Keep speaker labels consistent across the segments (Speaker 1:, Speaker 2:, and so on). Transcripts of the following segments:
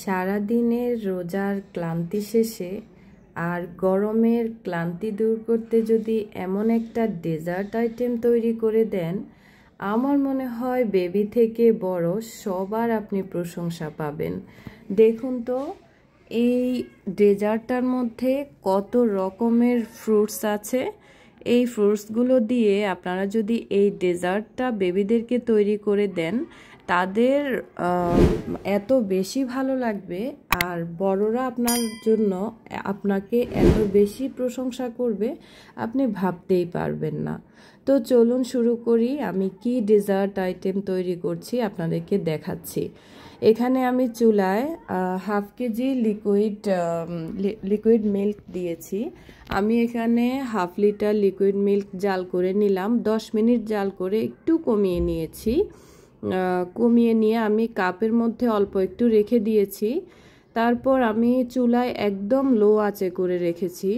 Speaker 1: সারাদিনের রোজার ক্লান্তি শেষে আর গরমের ক্লান্তি দূর করতে যদি এমন একটা ডেজার্ট আইটেম তৈরি করে দেন, আমার মনে হয় বেবি থেকে বড় সবার আপনি প্রশংসা পাবেন। দেখুন তো এই ডেজার্টটার মধ্যে কত রকমের ফ্রুটস আছে। এই ফ্রুটসগুলো দিয়ে আপনারা যদি এই ডেজার্টটা বেবিদেরকে তৈরি করে দেন, তাদের এত বেশি ভালো লাগবে আর বড়রা আপনার জন্য আপনাকে এত বেশি প্রশংসা করবে আপনি ভাবতেই পারবেন না। তো চলুন শুরু করি। আমি কি ডেজার্ট আইটেম তৈরি করছি আপনাদেরকে দেখাচ্ছি। এখানে আমি চুলায় হাফ কেজি লিকুইড মিল্ক দিয়েছি। আমি এখানে হাফ লিটার লিকুইড মিল্ক জাল করে নিলাম। 10 মিনিট জাল করে একটু কমিয়ে নিয়েছি। কমিয়ে নিয়ে আমি কাপের মধ্যে অল্প একটু রেখে দিয়েছি। তারপর আমি চুলায় একদম লো আঁচে করে রেখেছি।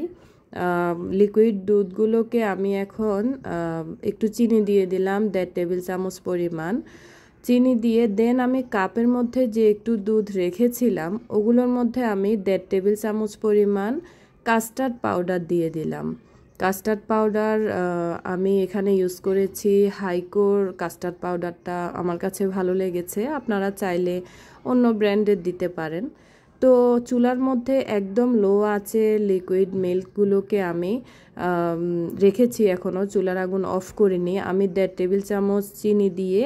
Speaker 1: লিকুইড দুধগুলোকে আমি এখন একটু চিনি দিয়ে দিলাম, 1.5 টেবিল চামচ পরিমাণ চিনি দিয়ে দেন আমি কাপের মধ্যে যে একটু দুধ রেখেছিলাম ওগুলোর মধ্যে আমি 1.5 টেবিল চামচ পরিমাণ কাস্টার্ড পাউডার দিয়ে দিলাম। কাস্টার্ড পাউডার আমি এখানে ইউজ করেছি হাইকোর কাস্টার্ড পাউডারটা, আমার কাছে ভালো লেগেছে। আপনারা চাইলে অন্য ব্র্যান্ডের দিতে পারেন। তো চুলার মধ্যে একদম লো আছে লিকুইড মিল্কগুলোকে আমি রেখেছি, এখনও চুলার আগুন অফ করিনি। আমি 1.5 টেবিল চামচ চিনি দিয়ে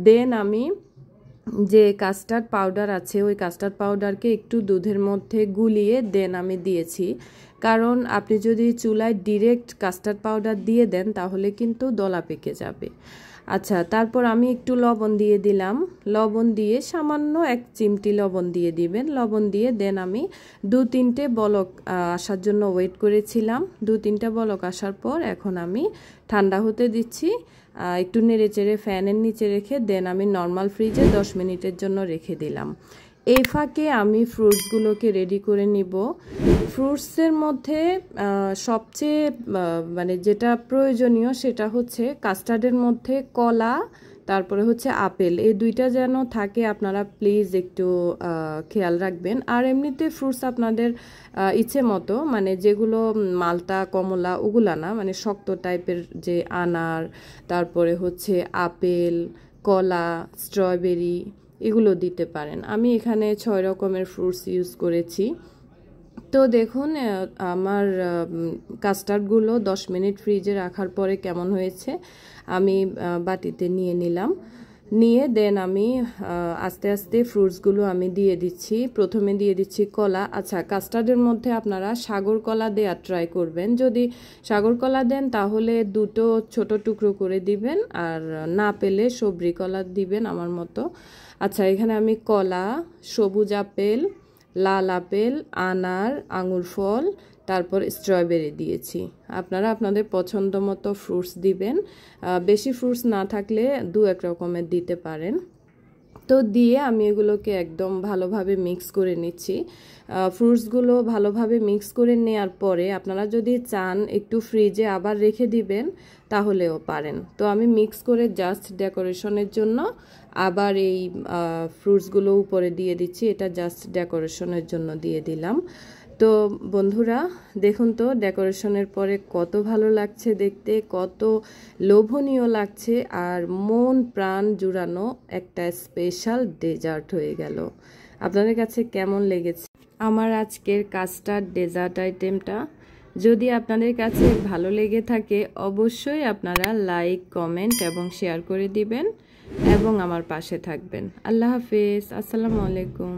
Speaker 1: দেন আমি যে কাস্টার্ড পাউডার আছে ওই কাস্টার্ড পাউডারকে একটু দুধের মধ্যে গুলিয়ে দেন আমি দিয়েছি। কারণ আপনি যদি চুলায় ডিরেক্ট কাস্টার্ড পাউডার দিয়ে দেন তাহলে কিন্তু দলা পেকে যাবে। আচ্ছা, তারপর আমি একটু লবণ দিয়ে দিলাম। লবণ দিয়ে সামান্য 1 চিমটি লবণ দিয়ে দিবেন। লবণ দিয়ে দেন আমি 2-3টে বলক আসার জন্য ওয়েট করেছিলাম। 2-3টা বলক আসার পর এখন আমি ঠান্ডা হতে দিচ্ছি। একটু নেড়ে চেড়ে ফ্যানের নিচে রেখে দেন আমি নর্মাল ফ্রিজে 10 মিনিটের জন্য রেখে দিলাম। এই ফাঁকে আমি ফ্রুটসগুলোকে রেডি করে নিব। ফ্রুটসের মধ্যে সবচেয়ে মানে যেটা প্রয়োজনীয় সেটা হচ্ছে কাস্টার্ডের মধ্যে কলা, তারপরে হচ্ছে আপেল, এই দুইটা যেন থাকে আপনারা প্লিজ একটু খেয়াল রাখবেন। আর এমনিতে ফ্রুটস আপনাদের ইচ্ছে মতো, মানে যেগুলো মালটা কমলা ওগুলা না, মানে শক্ত টাইপের যে আনার, তারপরে হচ্ছে আপেল, কলা, স্ট্রবেরি এগুলো দিতে পারেন। আমি এখানে 6 রকমের ফ্রুটস ইউজ করেছি। তো দেখুন আমার কাস্টার্ডগুলো 10 মিনিট ফ্রিজে রাখার পরে কেমন হয়েছে আমি বাটিতে নিয়ে নিলাম। নিয়ে দেন আমি আস্তে আস্তে ফ্রুটসগুলো আমি দিয়ে দিচ্ছি। প্রথমে দিয়ে দিচ্ছি কলা। আচ্ছা, কাস্টার্ডের মধ্যে আপনারা সাগর কলা দেওয়ার ট্রাই করবেন। যদি সাগর কলা দেন তাহলে 2টো ছোট টুকরো করে দিবেন, আর না পেলে সবরি কলা দিবেন আমার মতো। আচ্ছা, এখানে আমি কলা, সবুজ আপেল, লাল আপেল, আনার, আঙুর ফল, তারপর স্ট্রবেরি দিয়েছি। আপনারা আপনাদের পছন্দ মতো ফ্রুটস দিবেন। বেশি ফ্রুটস না থাকলে 2-1 রকমের দিতে পারেন। তো দিয়ে আমি এগুলোকে একদম ভালোভাবে মিক্স করে নিচ্ছি। ফ্রুটসগুলো ভালোভাবে মিক্স করে নেওয়ার পরে আপনারা যদি চান একটু ফ্রিজে আবার রেখে দিবেন তাহলেও পারেন। তো আমি মিক্স করে জাস্ট ডেকোরেশনের জন্য আবার এই ফ্রুটসগুলো উপরে দিয়ে দিচ্ছি। এটা জাস্ট ডেকোরেশনের জন্য দিয়ে দিলাম। তো বন্ধুরা দেখুন তো ডেকোরেশনের পরে কত ভালো লাগছে দেখতে, কত লোভনীয় লাগছে, আর মন প্রাণ জুড়ানো একটা স্পেশাল ডেজার্ট হয়ে গেল। আপনাদের কাছে কেমন লেগেছে আমার আজকের কাস্টার্ড ডেজার্ট আইটেমটা? যদি আপনাদের কাছে ভালো লেগে থাকে অবশ্যই আপনারা লাইক, কমেন্ট এবং শেয়ার করে দিবেন এবং আমার পাশে থাকবেন। আল্লাহ হাফেজ, আসসালামু আলাইকুম।